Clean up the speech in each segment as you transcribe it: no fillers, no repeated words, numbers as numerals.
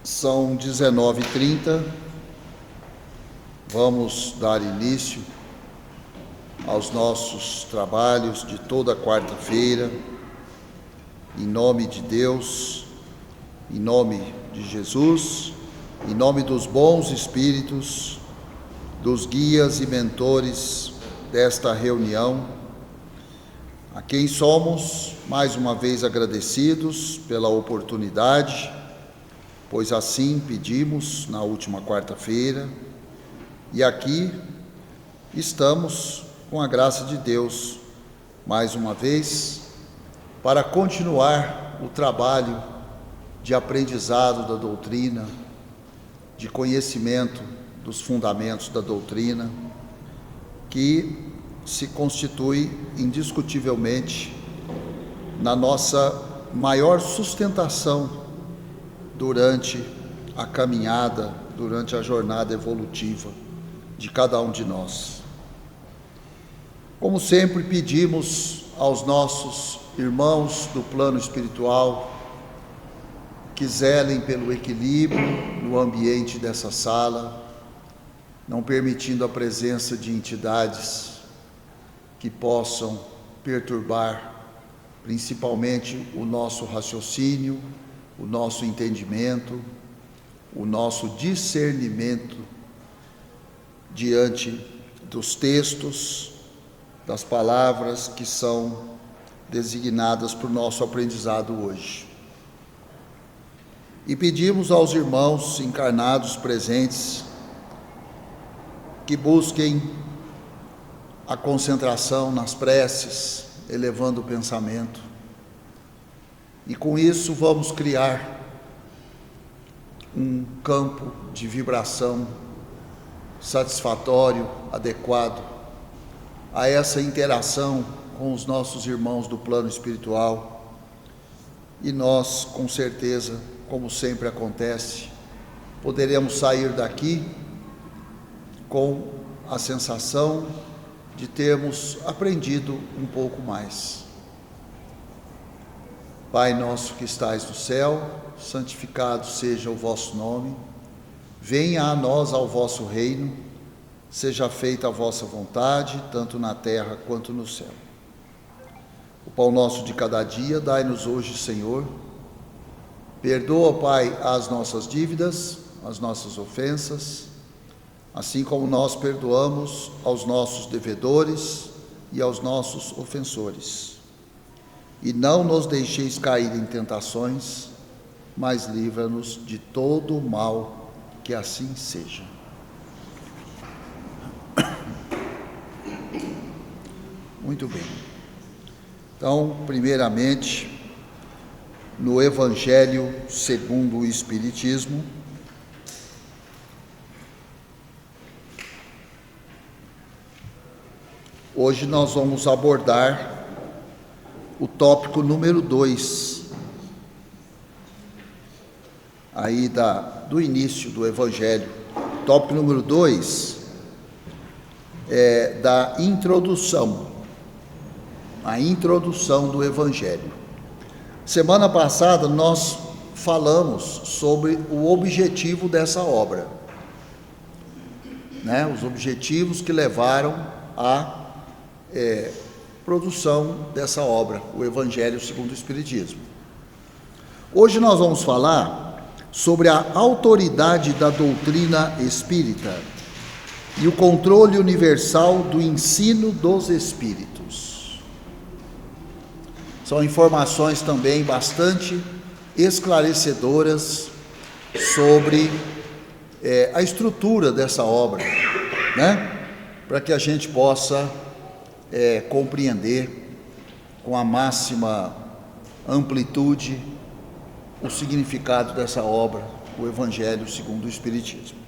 São 19h30, vamos dar início aos nossos trabalhos de toda quarta-feira, em nome de Deus, em nome de Jesus, em nome dos bons espíritos, dos guias e mentores desta reunião, a quem somos mais uma vez agradecidos pela oportunidade, pois assim pedimos na última quarta-feira, e aqui estamos com a graça de Deus, mais uma vez, para continuar o trabalho de aprendizado da doutrina, de conhecimento dos fundamentos da doutrina, que se constitui indiscutivelmente na nossa maior sustentação durante a caminhada, durante a jornada evolutiva de cada um de nós. Como sempre, pedimos aos nossos irmãos do plano espiritual que zelem pelo equilíbrio no ambiente dessa sala, não permitindo a presença de entidades que possam perturbar principalmente o nosso raciocínio, o nosso entendimento, o nosso discernimento diante dos textos, das palavras que são designadas para o nosso aprendizado hoje. E pedimos aos irmãos encarnados presentes que busquem a concentração nas preces, elevando o pensamento. E com isso vamos criar um campo de vibração satisfatório, adequado a essa interação com os nossos irmãos do plano espiritual. E nós, com certeza, como sempre acontece, poderemos sair daqui com a sensação de termos aprendido um pouco mais. Pai nosso que estais no céu, santificado seja o vosso nome, venha a nós ao vosso reino, seja feita a vossa vontade, tanto na terra quanto no céu. O pão nosso de cada dia dai-nos hoje, Senhor. Perdoa, Pai, as nossas dívidas, as nossas ofensas, assim como nós perdoamos aos nossos devedores e aos nossos ofensores. E não nos deixeis cair em tentações, mas livra-nos de todo o mal, que assim seja. Muito bem. Então, primeiramente, no Evangelho segundo o Espiritismo, hoje nós vamos abordar o tópico número 2, aí do início do Evangelho. O tópico número 2 é da introdução, a introdução do Evangelho. Semana passada nós falamos sobre o objetivo dessa obra, né? Os objetivos que levaram à produção dessa obra, o Evangelho segundo o Espiritismo. Hoje nós vamos falar sobre a autoridade da doutrina espírita e o controle universal do ensino dos espíritos. São informações também bastante esclarecedoras sobre a estrutura dessa obra, né? Para que a gente possa compreender com a máxima amplitude o significado dessa obra, o Evangelho segundo o Espiritismo.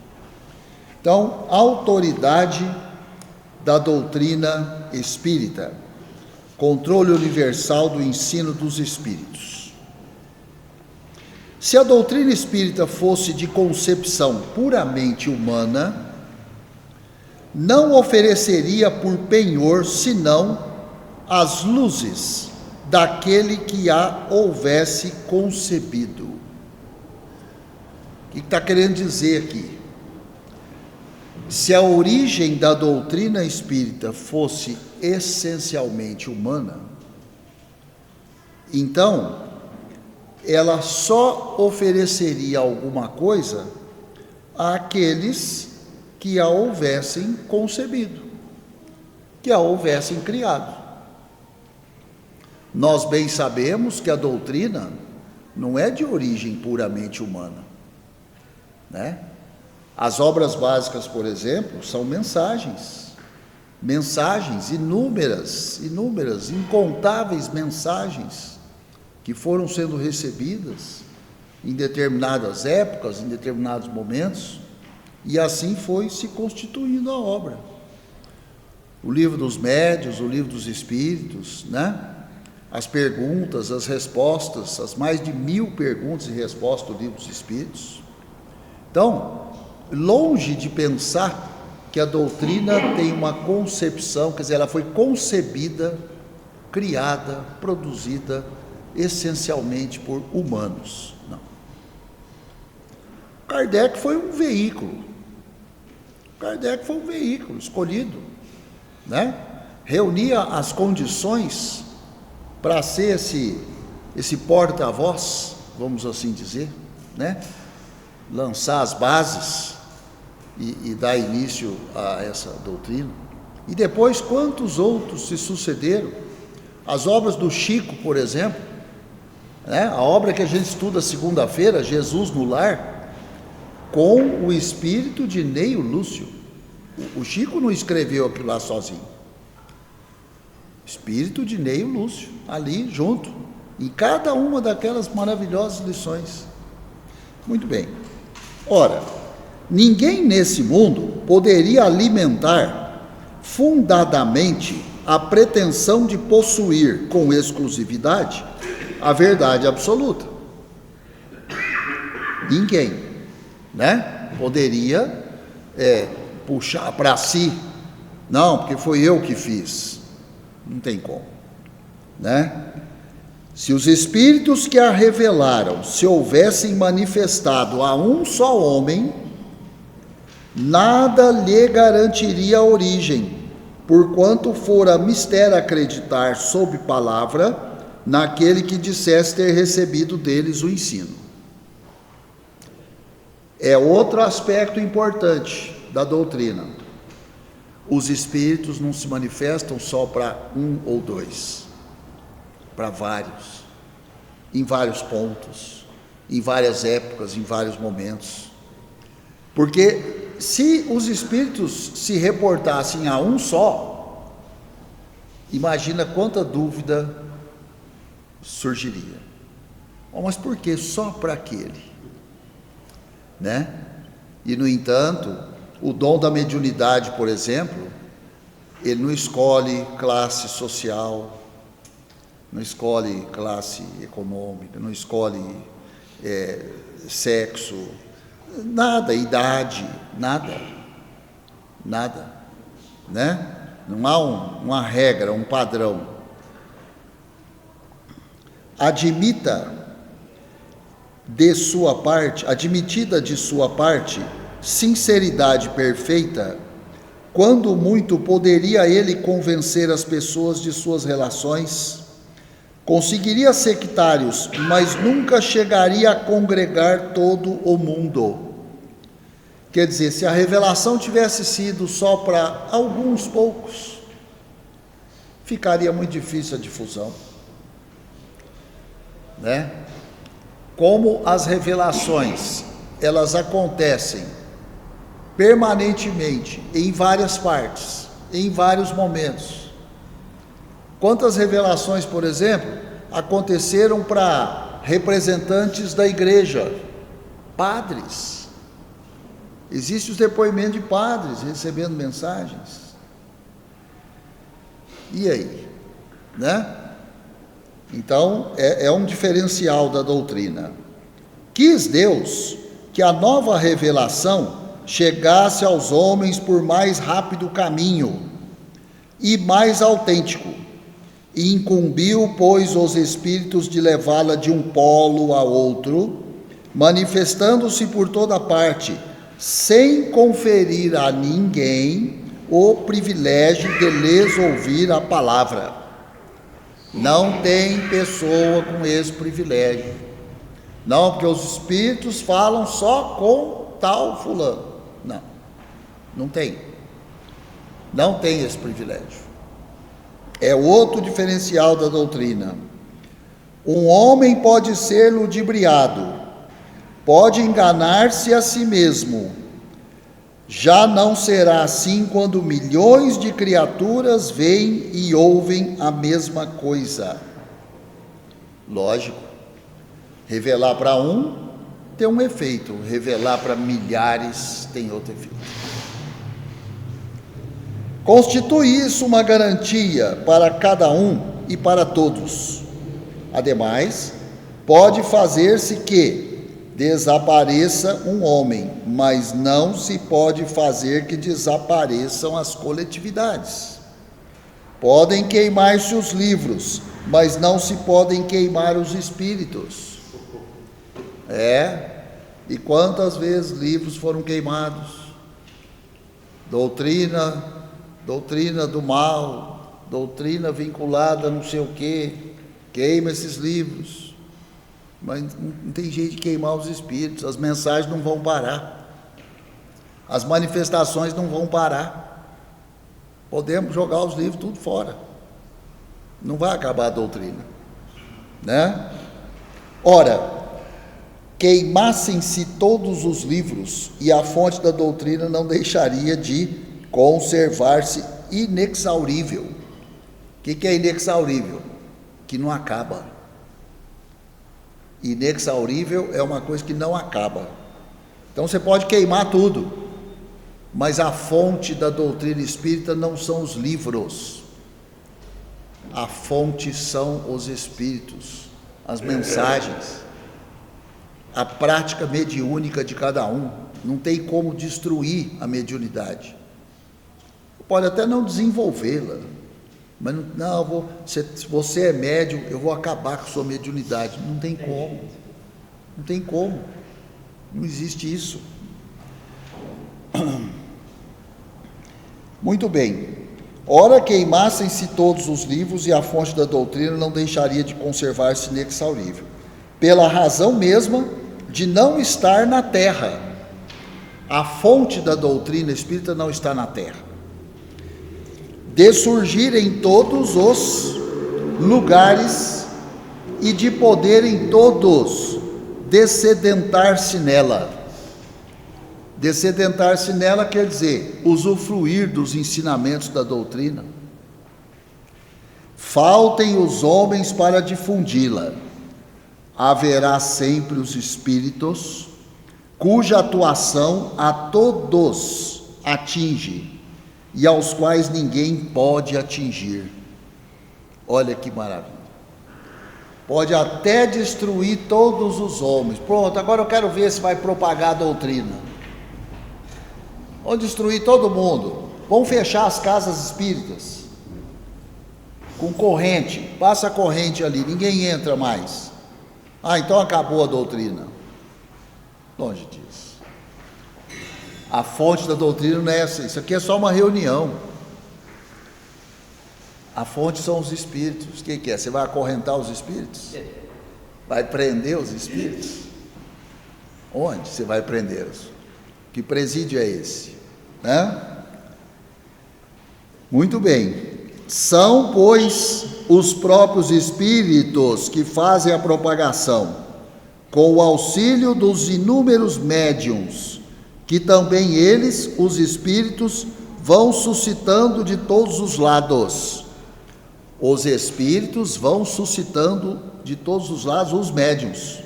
Então, autoridade da doutrina espírita, controle universal do ensino dos espíritos. Se a doutrina espírita fosse de concepção puramente humana, não ofereceria por penhor senão as luzes daquele que a houvesse concebido. que está querendo dizer aqui? Se a origem da doutrina espírita fosse essencialmente humana, então ela só ofereceria alguma coisa àqueles que a houvessem concebido, que a houvessem criado. Nós bem sabemos que a doutrina não é de origem puramente humana, né? As obras básicas, por exemplo, são mensagens, inúmeras, incontáveis mensagens que foram sendo recebidas em determinadas épocas, em determinados momentos, e assim foi se constituindo a obra. O livro dos médiuns, o livro dos espíritos, né? As perguntas, as respostas, as mais de 1000 perguntas e respostas do livro dos espíritos. Então, longe de pensar que a doutrina tem uma concepção, quer dizer, ela foi concebida, criada, produzida essencialmente por humanos. Não. Kardec foi um veículo. Kardec foi um veículo escolhido, né? Reunia as condições para ser esse porta-voz, vamos assim dizer, né? Lançar as bases e dar início a essa doutrina. E depois, quantos outros se sucederam? As obras do Chico, por exemplo, né? A obra que a gente estuda segunda-feira, Jesus no Lar, com o espírito de Neio Lúcio. O Chico não escreveu aquilo lá sozinho. Espírito de Neio Lúcio, ali junto, em cada uma daquelas maravilhosas lições. Muito bem. Ora, ninguém nesse mundo poderia alimentar fundadamente a pretensão de possuir com exclusividade a verdade absoluta. Ninguém, né? Poderia puxar para si, não, porque foi eu que fiz. Não tem como, né? Se os espíritos que a revelaram se houvessem manifestado a um só homem, nada lhe garantiria a origem, porquanto fora mistério acreditar sob palavra naquele que dissesse ter recebido deles o ensino. É outro aspecto importante da doutrina. Os espíritos não se manifestam só para um ou dois, para vários, em vários pontos, em várias épocas, em vários momentos. Porque se os espíritos se reportassem a um só, imagina quanta dúvida surgiria. Oh, mas por que só para aquele? Né? E no entanto, o dom da mediunidade, por exemplo, ele não escolhe classe social, não escolhe classe econômica, não escolhe sexo, nada, idade, nada, né? Não há uma regra, um padrão. Admitida de sua parte, sinceridade perfeita, quando muito poderia ele convencer as pessoas de suas relações, conseguiria sectários, mas nunca chegaria a congregar todo o mundo. Quer dizer, se a revelação tivesse sido só para alguns poucos, ficaria muito difícil a difusão, né? Como as revelações, elas acontecem permanentemente, em várias partes, em vários momentos. Quantas revelações, por exemplo, aconteceram para representantes da igreja, padres? Existem os depoimentos de padres recebendo mensagens. E aí? Né? Então, é um diferencial da doutrina. Quis Deus que a nova revelação chegasse aos homens por mais rápido caminho e mais autêntico, e incumbiu, pois, os espíritos de levá-la de um polo a outro, manifestando-se por toda parte, sem conferir a ninguém o privilégio de lhes ouvir a palavra. Não tem pessoa com esse privilégio. Não, porque os espíritos falam só com tal fulano. Não, não tem. Não tem esse privilégio. É outro diferencial da doutrina. Um homem pode ser ludibriado, pode enganar-se a si mesmo. Já não será assim quando milhões de criaturas veem e ouvem a mesma coisa. Lógico, revelar para um tem um efeito, revelar para milhares tem outro efeito. Constitui isso uma garantia para cada um e para todos. Ademais, pode fazer-se que desapareça um homem, mas não se pode fazer que desapareçam as coletividades. Podem queimar-se os livros, mas não se podem queimar os espíritos. E quantas vezes livros foram queimados? Doutrina do mal, doutrina vinculada a não sei o quê, queima esses livros. Mas não tem jeito de queimar os espíritos, as mensagens não vão parar, as manifestações não vão parar. Podemos jogar os livros tudo fora, não vai acabar a doutrina, né? Ora, queimassem-se todos os livros e a fonte da doutrina não deixaria de conservar-se inexaurível. O que é inexaurível? Que não acaba. Inexaurível é uma coisa que não acaba. Então você pode queimar tudo, mas a fonte da doutrina espírita não são os livros, a fonte são os espíritos, as mensagens, a prática mediúnica de cada um. Não tem como destruir a mediunidade. Pode até não desenvolvê-la, mas não, se você é médium, eu vou acabar com a sua mediunidade. Não tem como, não tem como, não existe isso. Muito bem. Ora, queimassem-se todos os livros e a fonte da doutrina não deixaria de conservar-se inexaurível, pela razão mesma de não estar na terra. A fonte da doutrina espírita não está na terra. De surgir em todos os lugares e de poderem todos dessedentar-se nela. Dessedentar-se nela quer dizer usufruir dos ensinamentos da doutrina. Faltem os homens para difundi-la. Haverá sempre os espíritos, cuja atuação a todos atinge e aos quais ninguém pode atingir. Olha que maravilha. Pode até destruir todos os homens. Pronto, agora eu quero ver se vai propagar a doutrina. Vão destruir todo mundo. Vão fechar as casas espíritas com corrente. Passa a corrente ali, ninguém entra mais. Então acabou a doutrina. Longe disso. A fonte da doutrina não é essa. Isso aqui é só uma reunião. A fonte são os espíritos. O que é? Você vai acorrentar os espíritos? Vai prender os espíritos? Onde você vai prendê-los? Que presídio é esse? Muito bem. São, pois, os próprios espíritos que fazem a propagação, com o auxílio dos inúmeros médiuns, que também eles, os espíritos, vão suscitando de todos os lados. Os espíritos vão suscitando de todos os lados os médiuns.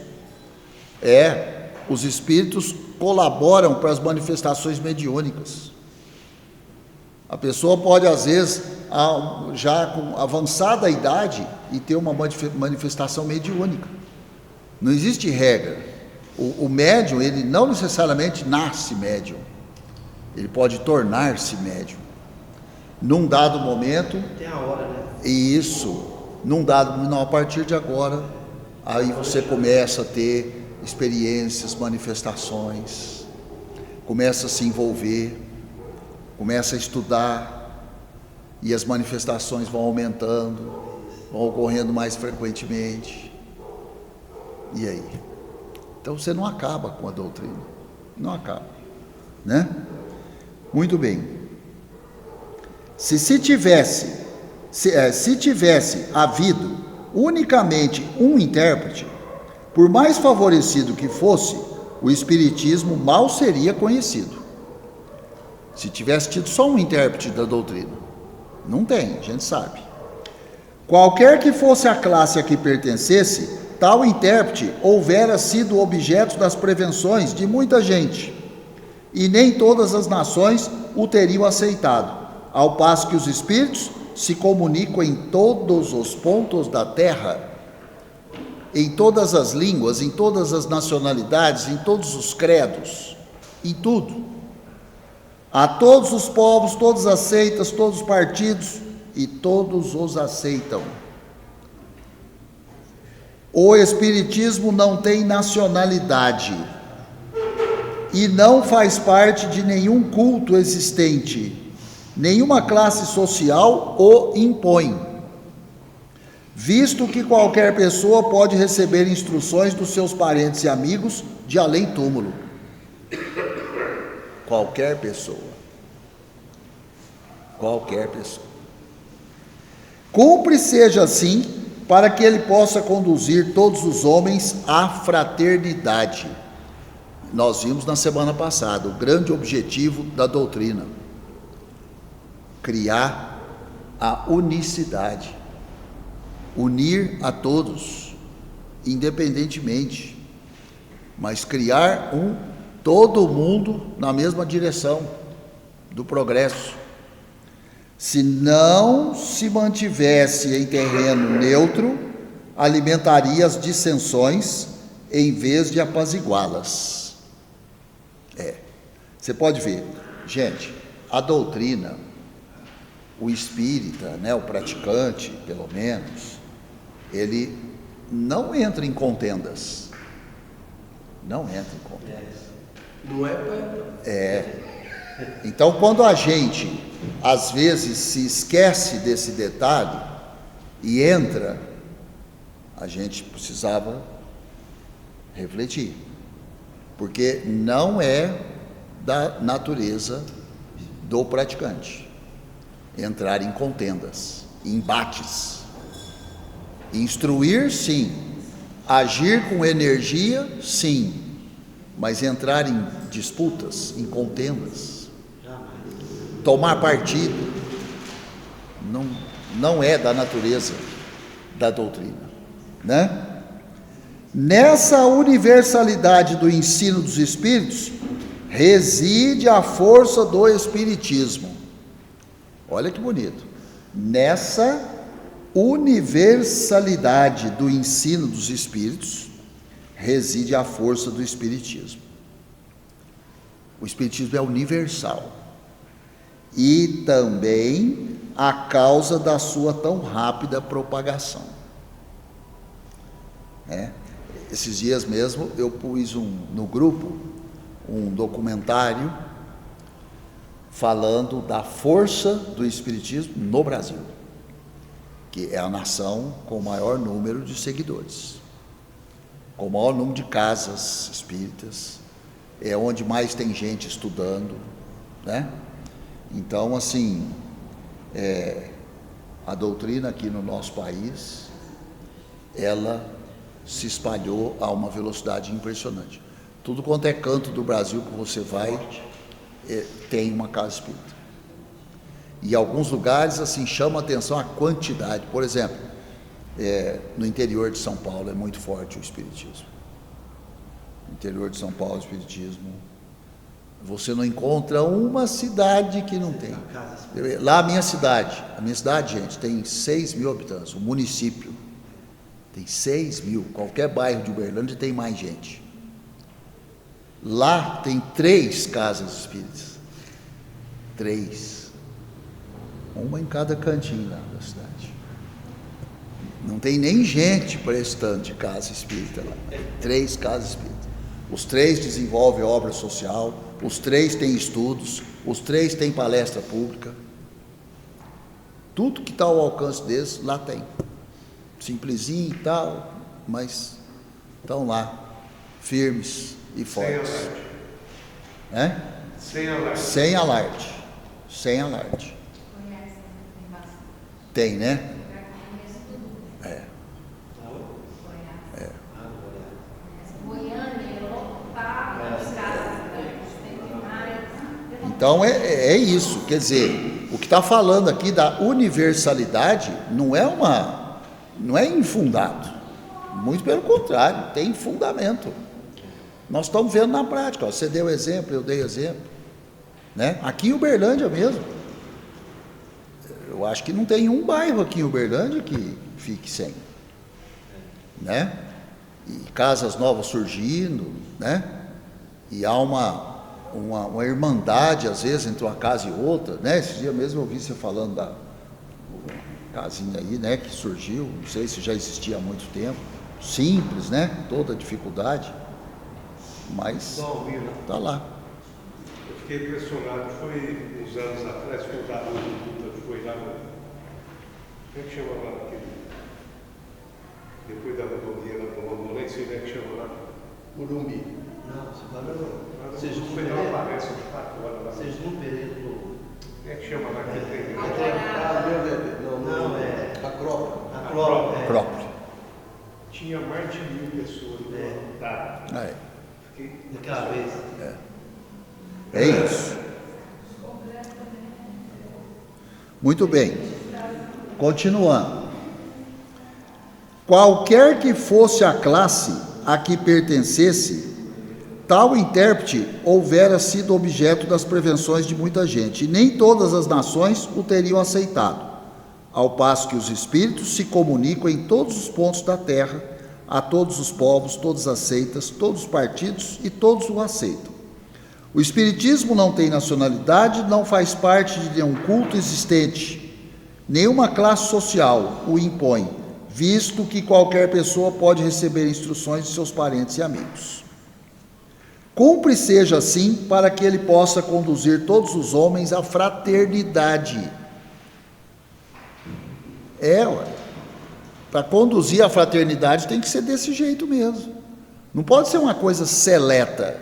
Os espíritos colaboram para as manifestações mediúnicas. A pessoa pode, às vezes, já com avançada idade, e ter uma manifestação mediúnica. Não existe regra. O médium, ele não necessariamente nasce médium. Ele pode tornar-se médium. Num dado momento... Tem a hora, né? Isso. Não, a partir de agora, aí você começa a ter experiências, manifestações, começa a se envolver, começa a estudar, e as manifestações vão aumentando, vão ocorrendo mais frequentemente. E aí? Então você não acaba com a doutrina, não acaba, né? Muito bem. Se tivesse havido unicamente um intérprete, por mais favorecido que fosse, o espiritismo mal seria conhecido. Se tivesse tido só um intérprete da doutrina, não tem, a gente sabe. Qualquer que fosse a classe a que pertencesse, tal intérprete houvera sido objeto das prevenções de muita gente, e nem todas as nações o teriam aceitado, ao passo que os espíritos se comunicam em todos os pontos da terra, em todas as línguas, em todas as nacionalidades, em todos os credos, em tudo. A todos os povos, todas as seitas, todos os partidos, e todos os aceitam. O espiritismo não tem nacionalidade e não faz parte de nenhum culto existente. Nenhuma classe social o impõe, visto que qualquer pessoa pode receber instruções dos seus parentes e amigos de além-túmulo. Qualquer pessoa. Qualquer pessoa. Cumpre seja assim, para que ele possa conduzir todos os homens à fraternidade. Nós vimos na semana passada o grande objetivo da doutrina: criar a unicidade, unir a todos, independentemente, mas criar todo mundo na mesma direção do progresso. Se não se mantivesse em terreno neutro, alimentaria as dissensões em vez de apaziguá-las. Você pode ver, gente, a doutrina, o espírita, né, o praticante, pelo menos, ele não entra em contendas. Não entra em contendas. Não é? Então, quando a gente, às vezes, se esquece desse detalhe e entra, a gente precisava refletir, porque não é da natureza do praticante entrar em contendas, embates. Instruir, sim. Agir com energia, sim. Mas entrar em disputas, em contendas, tomar partido, não é da natureza da doutrina, né? Nessa universalidade do ensino dos espíritos reside a força do espiritismo. Olha que bonito. Nessa universalidade do ensino dos espíritos reside a força do espiritismo. O espiritismo é universal e também a causa da sua tão rápida propagação. Esses dias mesmo eu pus no grupo um documentário falando da força do espiritismo no Brasil, que é a nação com o maior número de seguidores, com o maior número de casas espíritas, é onde mais tem gente estudando, né? Então, assim, a doutrina aqui no nosso país, ela se espalhou a uma velocidade impressionante. Tudo quanto é canto do Brasil que você vai, tem uma casa espírita. E alguns lugares, assim, chama a atenção a quantidade. Por exemplo, no interior de São Paulo é muito forte o espiritismo. No interior de São Paulo, o espiritismo, você não encontra uma cidade que não tem. Lá a minha cidade, gente, tem 6 mil habitantes, o município tem 6 mil, qualquer bairro de Uberlândia tem mais gente. Lá tem 3 casas espíritas, 3, uma em cada cantinho lá da cidade. Não tem nem gente prestando de casa espírita lá. 3 casas espíritas. Os 3 desenvolvem obra social, os 3 têm estudos, os 3 têm palestra pública. Tudo que está ao alcance deles, lá tem. Simplesinho e tal, mas estão lá, firmes e fortes. Sem alarde. Sem alarde. Tem, né? Então é isso, quer dizer, o que está falando aqui da universalidade não é infundado, muito pelo contrário, tem fundamento. Nós estamos vendo na prática, ó, você deu exemplo, eu dei exemplo, né? Aqui em Uberlândia mesmo, eu acho que não tem um bairro aqui em Uberlândia que fique sem, né? E casas novas surgindo, né? E há uma irmandade, às vezes, entre uma casa e outra, né? Esse dia mesmo eu ouvi você falando da casinha aí, né? Que surgiu, não sei se já existia há muito tempo, simples, né? Toda dificuldade, mas está lá. Eu fiquei impressionado, foi uns anos atrás, quando o Duda foi lá no... Como é que chama lá aquele? Depois da rodovia lá do Rondônia, nem sei como é que chama lá. Urumbi. Não, você fala... Vocês não foi dar uma palestra de 4 horas lá. Vocês não período. Como é que chama lá que tem? Não, é Acrópole. Acrópole. Tinha mais de 1.000 pessoas no tá. Fiquei... Daquela vez. É isso. Muito bem. Continuando. Qualquer que fosse a classe a que pertencesse, tal intérprete houvera sido objeto das prevenções de muita gente, e nem todas as nações o teriam aceitado, ao passo que os espíritos se comunicam em todos os pontos da terra, a todos os povos, todas as seitas, todos os partidos, e todos o aceitam. O espiritismo não tem nacionalidade, não faz parte de nenhum culto existente, nenhuma classe social o impõe, visto que qualquer pessoa pode receber instruções de seus parentes e amigos. Cumpre seja assim para que ele possa conduzir todos os homens à fraternidade. Para conduzir a fraternidade tem que ser desse jeito mesmo. Não pode ser uma coisa seleta.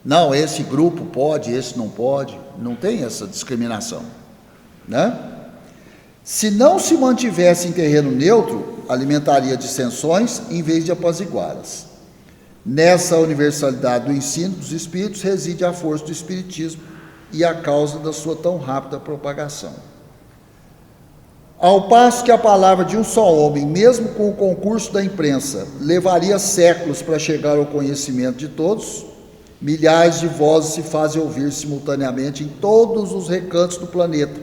Não, esse grupo pode, esse não pode. Não tem essa discriminação, né? Se não se mantivesse em terreno neutro, alimentaria dissensões em vez de apaziguá-las. Nessa universalidade do ensino dos espíritos reside a força do espiritismo e a causa da sua tão rápida propagação. Ao passo que a palavra de um só homem, mesmo com o concurso da imprensa, levaria séculos para chegar ao conhecimento de todos, milhares de vozes se fazem ouvir simultaneamente em todos os recantos do planeta,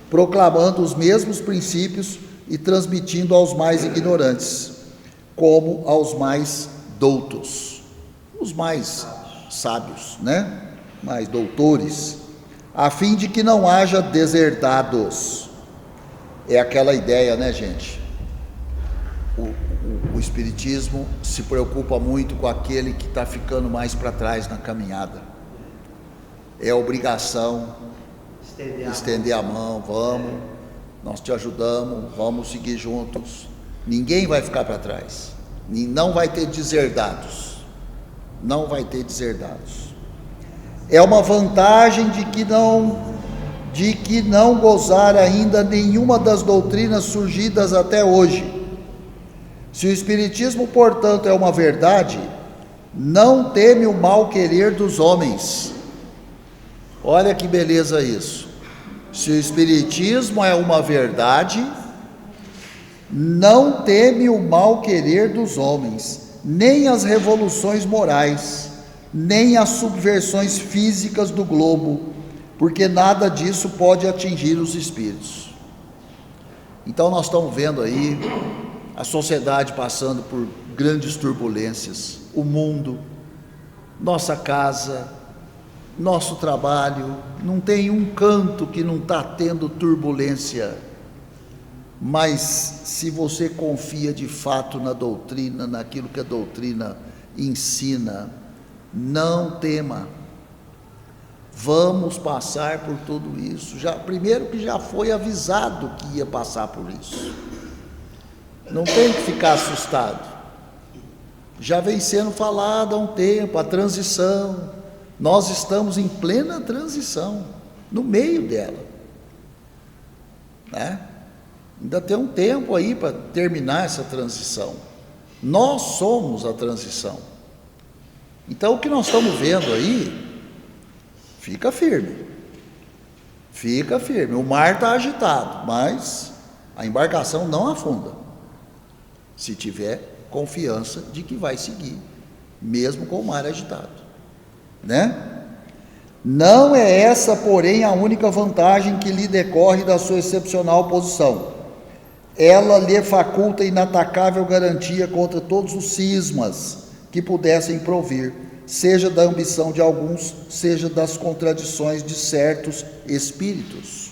proclamando os mesmos princípios e transmitindo aos mais ignorantes, como aos mais doutos, os mais sábios, né? Mais doutores, a fim de que não haja deserdados. É aquela ideia, né, gente? O Espiritismo se preocupa muito com aquele que está ficando mais para trás na caminhada. É obrigação estender a mão, vamos, nós te ajudamos, vamos seguir juntos. Ninguém vai ficar para trás. Não vai ter deserdados. Não vai ter deserdados. É uma vantagem de que não gozar ainda nenhuma das doutrinas surgidas até hoje. Se o Espiritismo, portanto, é uma verdade, não teme o mal querer dos homens. Olha que beleza isso. Se o Espiritismo é uma verdade, não teme o mal querer dos homens, nem as revoluções morais, nem as subversões físicas do globo, porque nada disso pode atingir os espíritos. Então nós estamos vendo aí a sociedade passando por grandes turbulências, o mundo, nossa casa, nosso trabalho, não tem um canto que não está tendo turbulência. Mas se você confia de fato na doutrina, naquilo que a doutrina ensina, não tema. Vamos passar por tudo isso. Primeiro que já foi avisado que ia passar por isso. Não tem que ficar assustado. Já vem sendo falado há um tempo, a transição. Nós estamos em plena transição, no meio dela, né? Ainda tem um tempo aí para terminar essa transição. Nós somos a transição. Então o que nós estamos vendo aí, fica firme. Fica firme. O mar está agitado, mas a embarcação não afunda, se tiver confiança de que vai seguir, mesmo com o mar agitado, né? Não é essa, porém, a única vantagem que lhe decorre da sua excepcional posição. Ela lhe faculta inatacável garantia contra todos os cismas que pudessem provir, seja da ambição de alguns, seja das contradições de certos espíritos.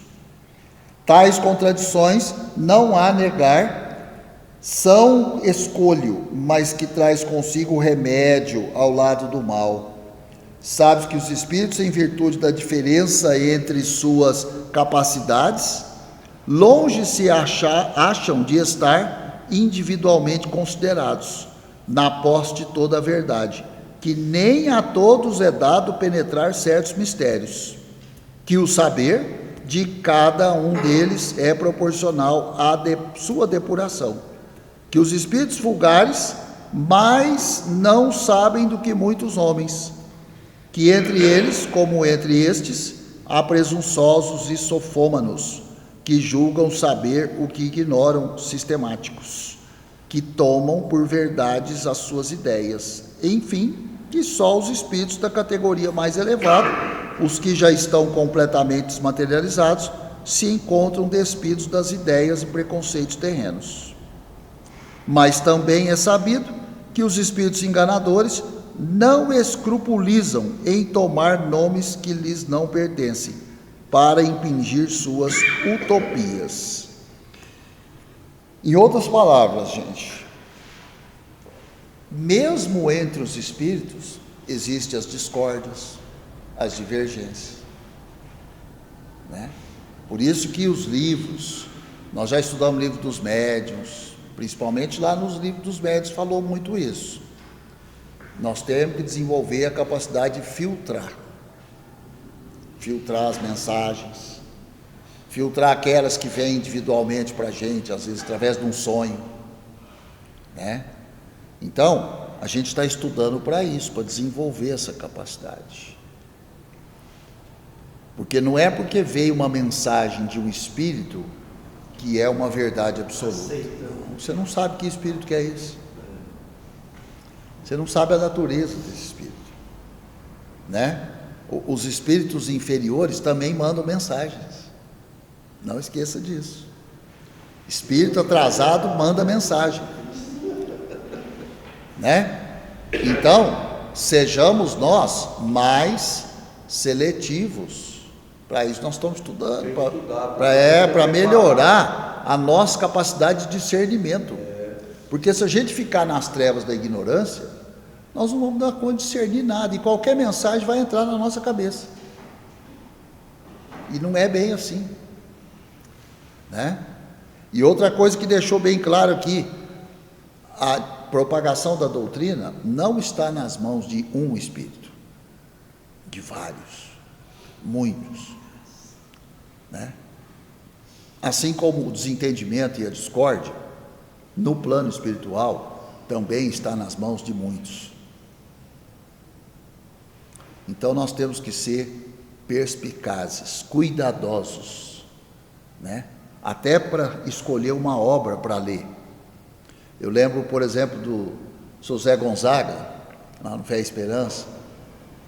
Tais contradições, não há negar, são escolho, mas que traz consigo remédio ao lado do mal. Sabes que os espíritos, em virtude da diferença entre suas capacidades, longe se acham de estar individualmente considerados, na posse de toda a verdade, que nem a todos é dado penetrar certos mistérios, que o saber de cada um deles é proporcional à sua depuração, que os espíritos vulgares mais não sabem do que muitos homens, que entre eles, como entre estes, há presunçosos e sofômanos, que julgam saber o que ignoram, sistemáticos, que tomam por verdades as suas ideias, enfim, que só os espíritos da categoria mais elevada, os que já estão completamente desmaterializados, se encontram despidos das ideias e preconceitos terrenos. Mas também é sabido que os espíritos enganadores não escrupulizam em tomar nomes que lhes não pertencem, para impingir suas utopias. Em outras palavras, gente, mesmo entre os espíritos existem as discórdias, as divergências, né? Por isso que os livros, nós já estudamos o livro dos médiuns, principalmente lá nos livros dos médiuns falou muito isso. Nós temos que desenvolver a capacidade de filtrar as mensagens, filtrar aquelas que vêm individualmente para a gente, às vezes através de um sonho, né? Então, a gente está estudando para isso, para desenvolver essa capacidade. Porque não é porque veio uma mensagem de um espírito que é uma verdade absoluta. Você não sabe que espírito que é esse. Você não sabe a natureza desse espírito, né? Os espíritos inferiores também mandam mensagens. Não esqueça disso. Espírito atrasado manda mensagem, né? Então, sejamos nós mais seletivos. Para isso nós estamos estudando, para melhorar a nossa capacidade de discernimento. Porque se a gente ficar nas trevas da ignorância, nós não vamos dar conta de discernir nada, e qualquer mensagem vai entrar na nossa cabeça. E não é bem assim, né? E outra coisa que deixou bem claro aqui, a propagação da doutrina não está nas mãos de um espírito, de vários, muitos, né? Assim como o desentendimento e a discórdia, no plano espiritual, também está nas mãos de muitos. Então nós temos que ser perspicazes, cuidadosos, né? Até para escolher uma obra para ler. Eu lembro, por exemplo, do José Gonzaga, lá no Fé e Esperança,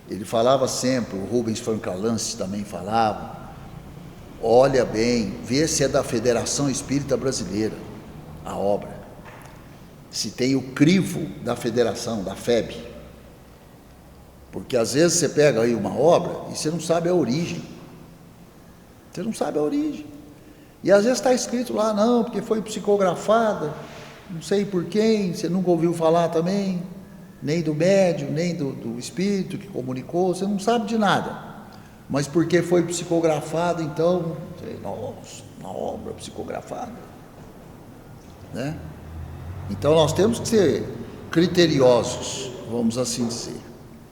ele falava sempre, o Rubens Francalance também falava, olha bem, vê se é da Federação Espírita Brasileira, a obra, se tem o crivo da federação, da FEB, porque às vezes você pega aí uma obra e você não sabe a origem, E às vezes está escrito lá, não, porque foi psicografada, não sei por quem, você nunca ouviu falar também, nem do médium, nem do espírito que comunicou, você não sabe de nada. Mas porque foi psicografado, então, nossa, uma obra psicografada, né? Então nós temos que ser criteriosos, vamos assim dizer,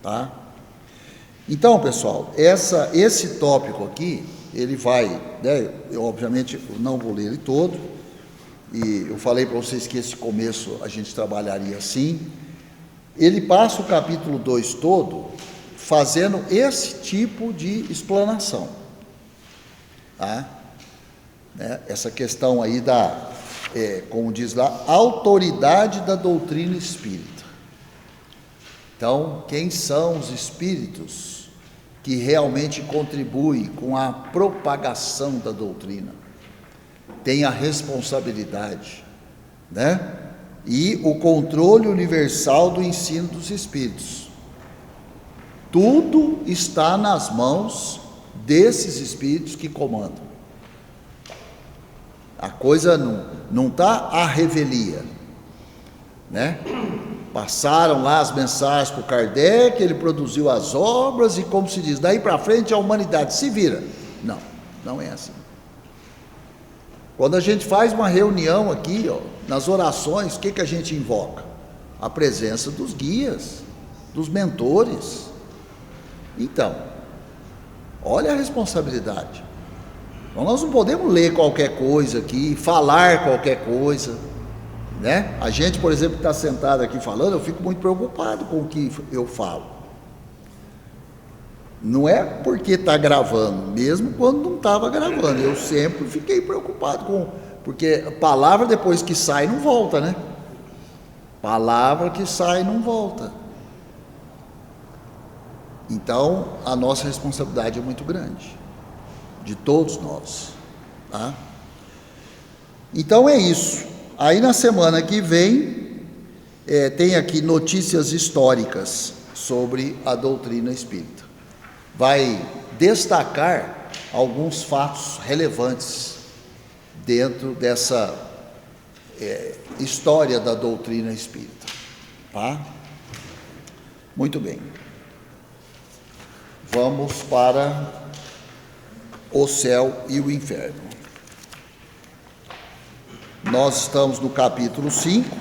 tá? Então, pessoal, esse tópico aqui, ele vai, né, eu obviamente não vou ler ele todo, e eu falei para vocês que esse começo a gente trabalharia assim. Ele passa o capítulo 2 todo fazendo esse tipo de explanação, tá? Né? Essa questão aí da, como diz lá, autoridade da doutrina espírita. Então, quem são os espíritos que realmente contribuem com a propagação da doutrina? Tem a responsabilidade, né? E o controle universal do ensino dos espíritos. Tudo está nas mãos desses espíritos que comandam. A coisa não está à revelia, né? Passaram lá as mensagens para o Kardec, ele produziu as obras e, como se diz, daí para frente a humanidade se vira. Não, não é assim. Quando a gente faz uma reunião aqui, ó, nas orações, o que a gente invoca? A presença dos guias, dos mentores. Então, olha a responsabilidade. Então, nós não podemos ler qualquer coisa aqui, falar qualquer coisa, né? A gente, por exemplo, que está sentado aqui falando, eu fico muito preocupado com o que eu falo. Não é porque está gravando, mesmo quando não estava gravando, eu sempre fiquei preocupado porque a palavra depois que sai não volta, né? Palavra que sai não volta. Então, a nossa responsabilidade é muito grande, de todos nós, tá? Então é isso. Aí na semana que vem, tem aqui notícias históricas sobre a doutrina espírita. Vai destacar alguns fatos relevantes dentro dessa história da doutrina espírita, tá? Muito bem. Vamos para o céu e o inferno. Nós estamos no capítulo 5,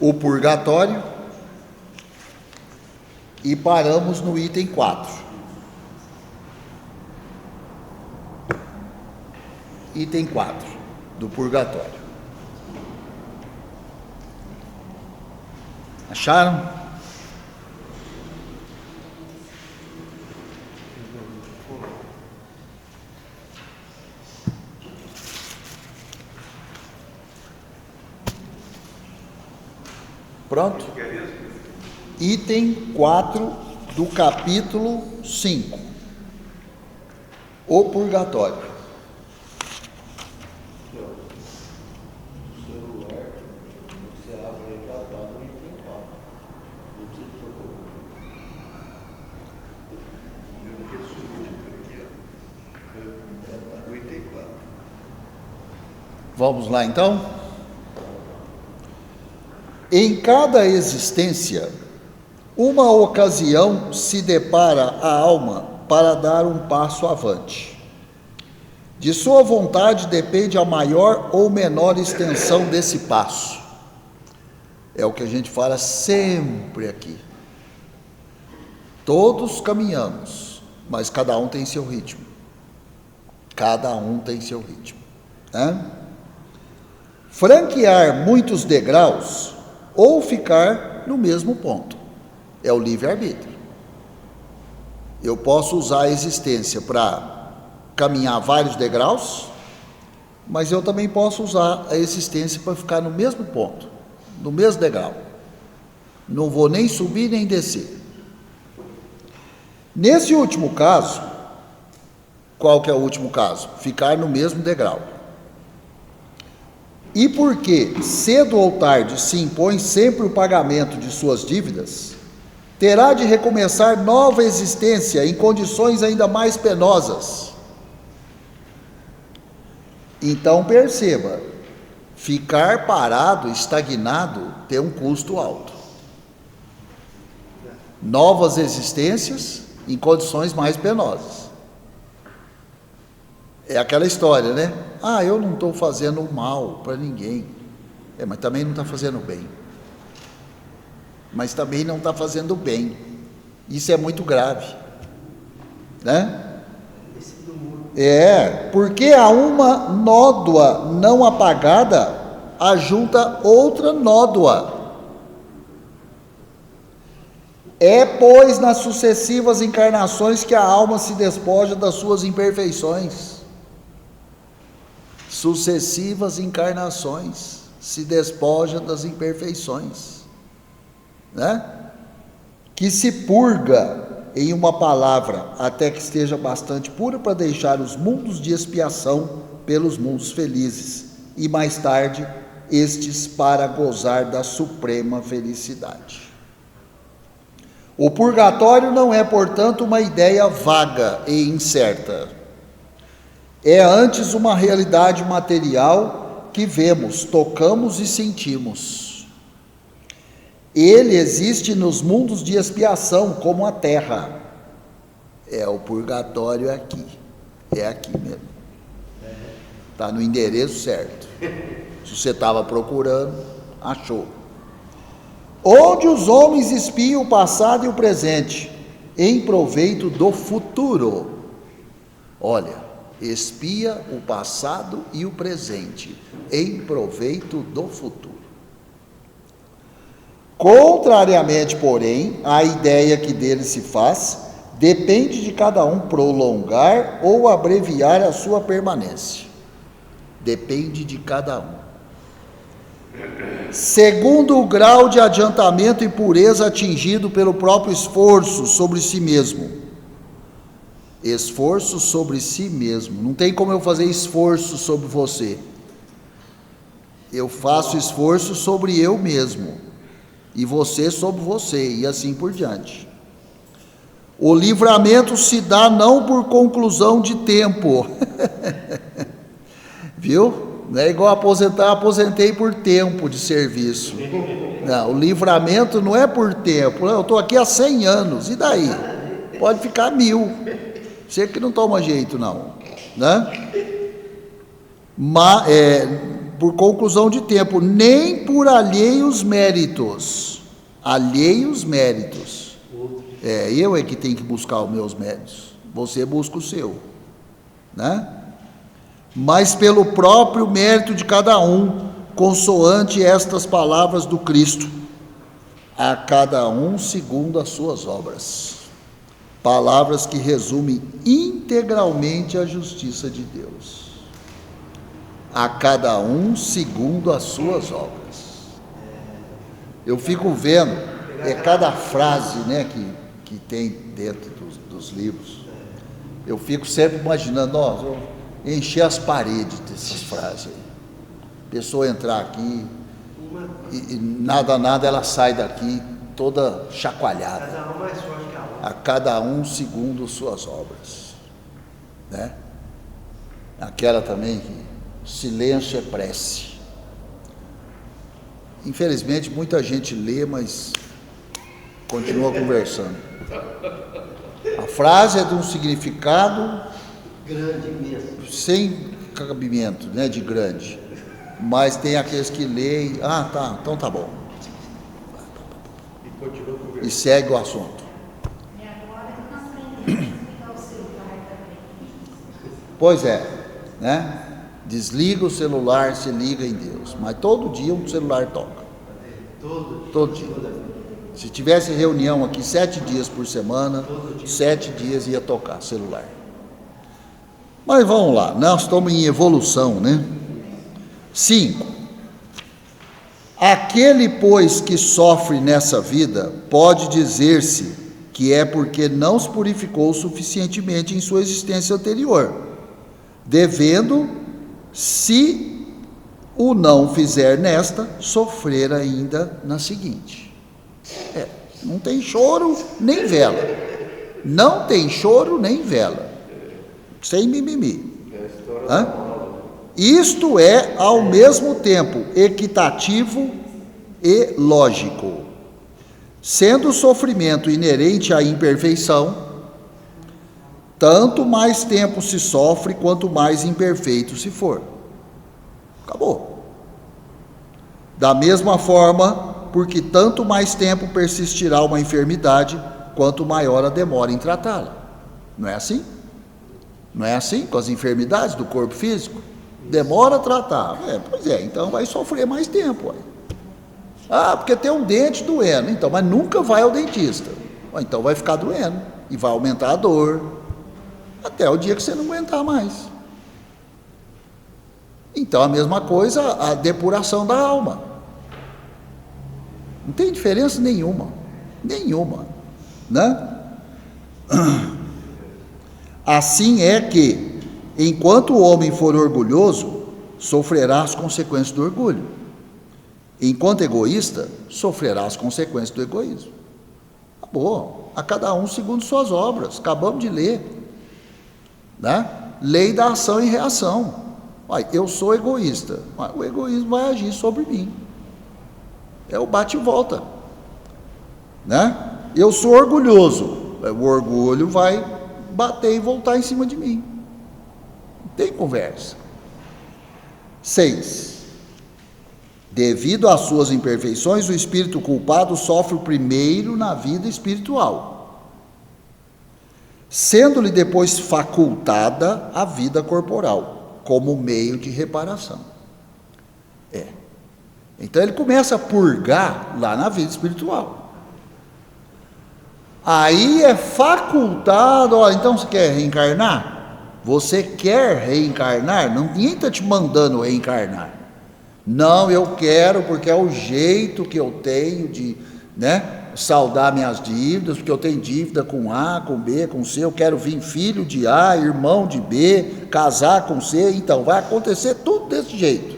o purgatório, e paramos no item 4. Item 4 do purgatório. Acharam? Pronto? Item 4 do capítulo 5. O purgatório. Vamos lá então? Em cada existência, uma ocasião se depara a alma para dar um passo avante. De sua vontade depende a maior ou menor extensão desse passo. É o que a gente fala sempre aqui. Todos caminhamos, mas cada um tem seu ritmo. Cada um tem seu ritmo, né? Franquear muitos degraus ou ficar no mesmo ponto. É o livre-arbítrio. Eu posso usar a existência para caminhar vários degraus, mas eu também posso usar a existência para ficar no mesmo ponto, no mesmo degrau. Não vou nem subir nem descer. Nesse último caso, qual que é o último caso? Ficar no mesmo degrau. E porque cedo ou tarde se impõe sempre o pagamento de suas dívidas, terá de recomeçar nova existência em condições ainda mais penosas. Então perceba, ficar parado, estagnado, tem um custo alto. Novas existências em condições mais penosas. É aquela história, né? Eu não estou fazendo mal para ninguém. Mas também não está fazendo bem. Mas também não está fazendo bem. Isso é muito grave, né? Porque a uma nódoa não apagada ajunta outra nódoa. Pois, nas sucessivas encarnações que a alma se despoja das suas imperfeições. Sucessivas encarnações se despoja das imperfeições, né? Que se purga, em uma palavra, até que esteja bastante pura para deixar os mundos de expiação pelos mundos felizes, e mais tarde estes para gozar da suprema felicidade. O purgatório não é, portanto, uma ideia vaga e incerta. É antes uma realidade material que vemos, tocamos e sentimos. Ele existe nos mundos de expiação, como a terra. O purgatório aqui. É aqui mesmo. Está no endereço certo. Se você estava procurando, achou. Onde os homens espiam o passado e o presente, em proveito do futuro. Olha, espia o passado e o presente, em proveito do futuro. Contrariamente, porém, à ideia que dele se faz, depende de cada um prolongar ou abreviar a sua permanência. Depende de cada um. Segundo o grau de adiantamento e pureza atingido pelo próprio esforço sobre si mesmo. Esforço sobre si mesmo. Não tem como eu fazer esforço sobre você. Eu faço esforço sobre eu mesmo. E você sobre você, e assim por diante. O livramento se dá não por conclusão de tempo. Viu? Não é igual aposentei por tempo de serviço. Não, o livramento não é por tempo. Eu estou aqui há 100 anos, e daí? Pode ficar 1000. Você que não toma jeito, não. Né? Por conclusão de tempo, nem por alheios méritos. Alheios méritos. Eu é que tenho que buscar os meus méritos. Você busca o seu. Né? Mas pelo próprio mérito de cada um, consoante estas palavras do Cristo, a cada um segundo as suas obras. Palavras que resumem integralmente a justiça de Deus. A cada um segundo as suas obras. Eu fico vendo, cada frase, né, que tem dentro dos livros, eu fico sempre imaginando, encher as paredes dessas frases aí. A pessoa entrar aqui e nada ela sai daqui toda chacoalhada. A cada um segundo suas obras, né? Aquela também que silêncio é prece. Infelizmente muita gente lê, mas continua conversando. A frase é de um significado grande mesmo, sem cabimento, né, de grande, mas tem aqueles que leem, tá, então tá bom, e segue o assunto. E agora nós aprendemos a desligar o celular também. Pois é, né? Desliga o celular, se liga em Deus, mas todo dia um celular toca. Todo dia. Se tivesse reunião aqui 7 dias por semana, 7 dias ia tocar celular. Mas vamos lá, nós estamos em evolução, né? 5. Aquele, pois, que sofre nessa vida, pode dizer-se que é porque não se purificou suficientemente em sua existência anterior, devendo, se o não fizer nesta, sofrer ainda na seguinte. Não tem choro nem vela. Não tem choro nem vela. Sem mimimi. Isto é, ao mesmo tempo, equitativo e lógico. Sendo o sofrimento inerente à imperfeição, tanto mais tempo se sofre, quanto mais imperfeito se for. Acabou. Da mesma forma, porque tanto mais tempo persistirá uma enfermidade, quanto maior a demora em tratá-la. Não é assim? Não é assim com as enfermidades do corpo físico? Demora a tratar. Pois é, então vai sofrer mais tempo. Porque tem um dente doendo. Então, mas nunca vai ao dentista. Então vai ficar doendo e vai aumentar a dor até o dia que você não aguentar mais. Então a mesma coisa a depuração da alma. Não tem diferença nenhuma, né? Assim é que, enquanto o homem for orgulhoso, sofrerá as consequências do orgulho. Enquanto egoísta, sofrerá as consequências do egoísmo. Acabou. A cada um segundo suas obras. Acabamos de ler, né? Lei da ação e reação. Eu sou egoísta, o egoísmo vai agir sobre mim. É o bate e volta, né? Eu sou orgulhoso, o orgulho vai bater e voltar em cima de mim. Não tem conversa. 6. Devido às suas imperfeições, o espírito culpado sofre o primeiro na vida espiritual, sendo-lhe depois facultada a vida corporal, como meio de reparação. Então ele começa a purgar lá na vida espiritual. Aí é facultado, então você quer reencarnar? Você quer reencarnar? Ninguém está te mandando reencarnar. Não, eu quero porque é o jeito que eu tenho de, saldar minhas dívidas, porque eu tenho dívida com A, com B, com C, eu quero vir filho de A, irmão de B, casar com C, então vai acontecer tudo desse jeito.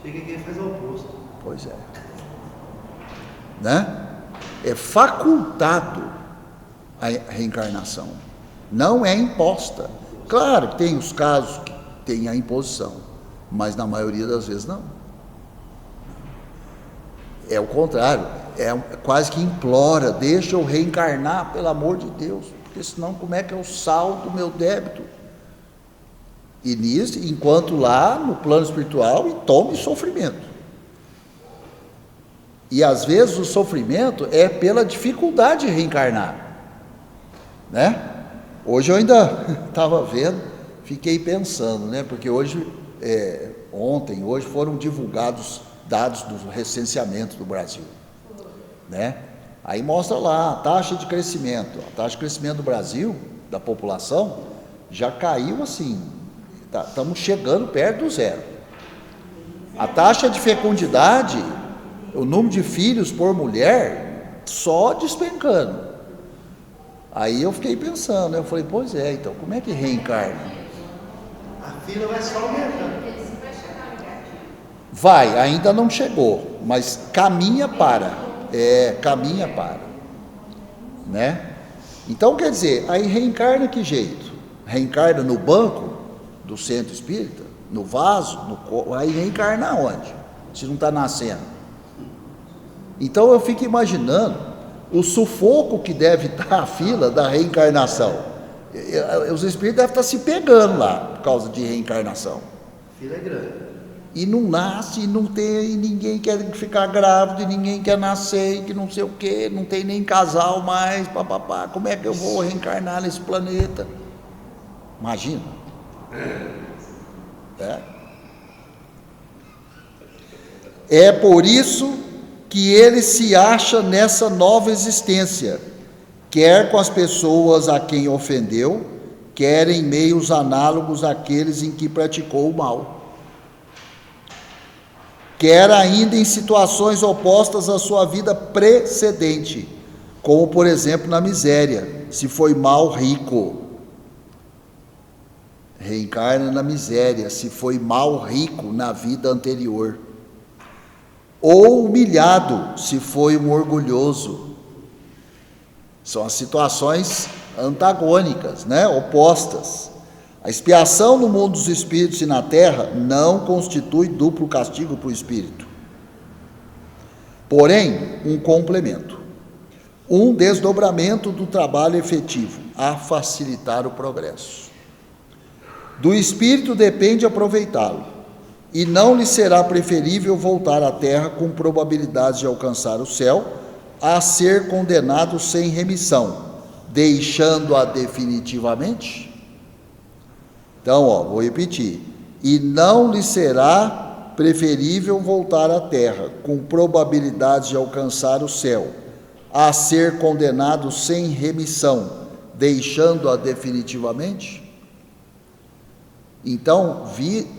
Chega aqui e faz o oposto. Pois é. É facultado a reencarnação, não é imposta. Claro que tem os casos que tem a imposição, mas na maioria das vezes não. É o contrário, é quase que implora, deixa eu reencarnar, pelo amor de Deus, porque senão como é que eu saldo o meu débito? E nisso, enquanto lá no plano espiritual, e tome sofrimento. E às vezes o sofrimento é pela dificuldade de reencarnar, né? Hoje eu ainda estava vendo, fiquei pensando, porque hoje, hoje foram divulgados dados do recenseamento do Brasil, Aí mostra lá a taxa de crescimento. A taxa de crescimento do Brasil, da população, já caiu assim, estamos chegando perto do zero. A taxa de fecundidade, o número de filhos por mulher, só despencando. Aí eu fiquei pensando, eu falei, pois é, então como é que reencarna? A fila vai só aumentando. Vai, ainda não chegou, mas caminha para, Então quer dizer, aí reencarna que jeito? Reencarna no banco do centro espírita? No vaso? Aí reencarna onde? Se não está nascendo. Então eu fico imaginando o sufoco que deve estar a fila da reencarnação. Os espíritos devem estar se pegando lá por causa de reencarnação. A fila é grande. E não nasce, e não tem, e ninguém quer ficar grávido, e ninguém quer nascer, e que não sei o quê, não tem nem casal mais, papapá. Como é que eu vou reencarnar nesse planeta? Imagina. É por isso que ele se acha nessa nova existência, quer com as pessoas a quem ofendeu, quer em meios análogos àqueles em que praticou o mal. Quer ainda em situações opostas à sua vida precedente, como por exemplo na miséria, se foi mal rico. Reencarna na miséria, se foi mal rico na vida anterior. Ou humilhado, se foi um orgulhoso. São as situações antagônicas, opostas. A expiação no mundo dos espíritos e na terra não constitui duplo castigo para o espírito, porém um complemento, um desdobramento do trabalho efetivo a facilitar o progresso. Do espírito depende aproveitá-lo, e não lhe será preferível voltar à terra com probabilidades de alcançar o céu, a ser condenado sem remissão, deixando-a definitivamente? Então, vou repetir. E não lhe será preferível voltar à terra, com probabilidades de alcançar o céu, a ser condenado sem remissão, deixando-a definitivamente? Então,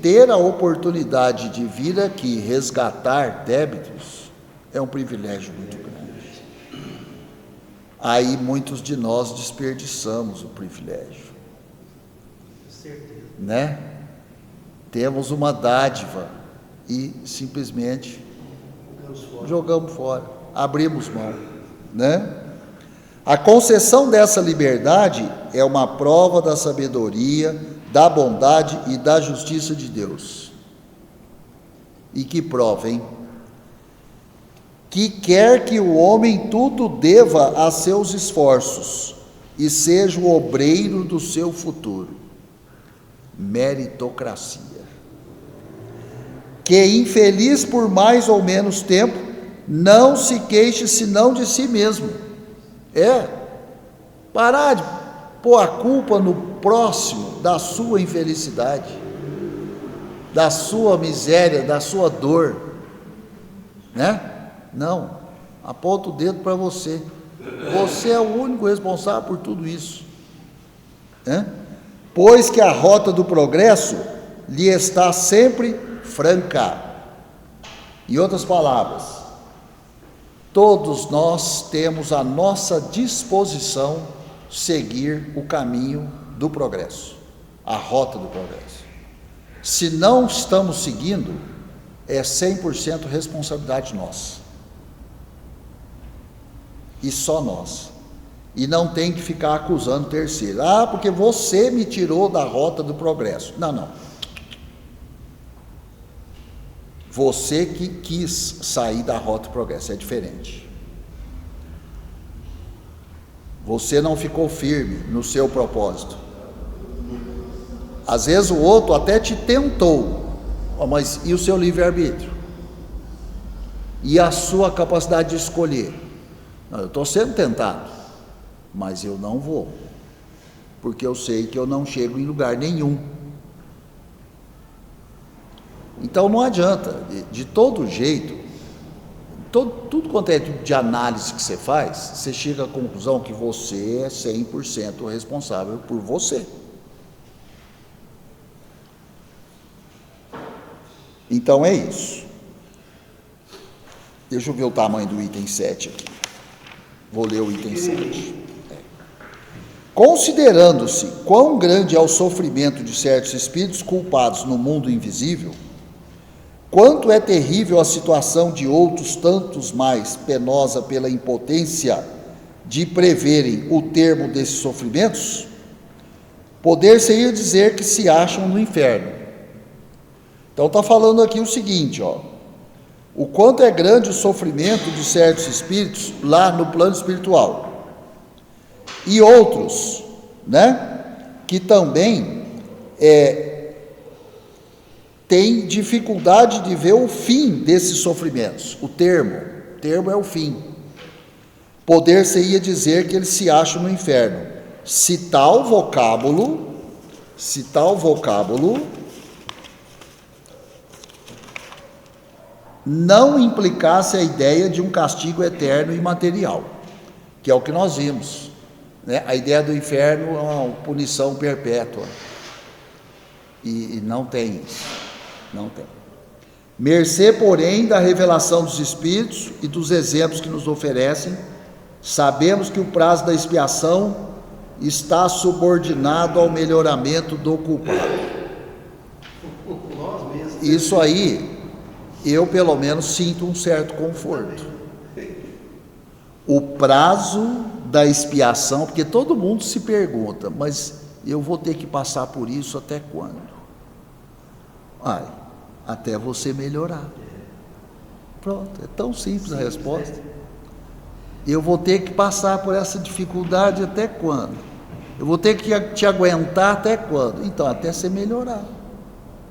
ter a oportunidade de vir aqui resgatar débitos é um privilégio muito grande. Aí muitos de nós desperdiçamos o privilégio, né? Temos uma dádiva e simplesmente jogamos fora, abrimos mão, né? A concessão dessa liberdade é uma prova da sabedoria, da bondade e da justiça de Deus. E que prova, hein? Que quer que o homem tudo deva a seus esforços e seja o obreiro do seu futuro. Meritocracia. Que infeliz por mais ou menos tempo, não se queixe senão de si mesmo. Parar de pôr a culpa no próximo da sua infelicidade, da sua miséria, da sua dor, né? Não, aponta o dedo para você. Você é o único responsável por tudo isso, né? Pois que a rota do progresso lhe está sempre franca. Em outras palavras, todos nós temos à nossa disposição seguir o caminho do progresso, a rota do progresso. Se não estamos seguindo, é 100% responsabilidade nossa. E só nós. E não tem que ficar acusando terceiro. Porque você me tirou da rota do progresso. Não. Você que quis sair da rota do progresso, é diferente. Você não ficou firme no seu propósito. Às vezes o outro até te tentou, mas e o seu livre-arbítrio? E a sua capacidade de escolher? Não, eu estou sendo tentado, mas eu não vou, porque eu sei que eu não chego em lugar nenhum. Então não adianta, de todo jeito, tudo quanto é tipo de análise que você faz, você chega à conclusão que você é 100% responsável por você. Então é isso. Deixa eu ver o tamanho do item 7 aqui. Vou ler o item 7. Considerando-se quão grande é o sofrimento de certos espíritos culpados no mundo invisível, quanto é terrível a situação de outros tantos mais penosa pela impotência de preverem o termo desses sofrimentos, poder-se-ia dizer que se acham no inferno. Então está falando aqui o seguinte, o quanto é grande o sofrimento de certos espíritos lá no plano espiritual. E outros, né, que também têm dificuldade de ver o fim desses sofrimentos. O termo é o fim. Poder-se-ia dizer que eles se acham no inferno. Se tal vocábulo não implicasse a ideia de um castigo eterno e material, que é o que nós vimos, né? A ideia do inferno é uma punição perpétua, e não tem isso, não tem. Mercê, porém, da revelação dos Espíritos e dos exemplos que nos oferecem, sabemos que o prazo da expiação está subordinado ao melhoramento do culpado. Isso aí, eu pelo menos sinto um certo conforto. O prazo da expiação, porque todo mundo se pergunta, mas eu vou ter que passar por isso até quando? Ai, até você melhorar. Pronto, é tão simples a resposta. Eu vou ter que passar por essa dificuldade até quando? Eu vou ter que te aguentar até quando? Então, até você melhorar.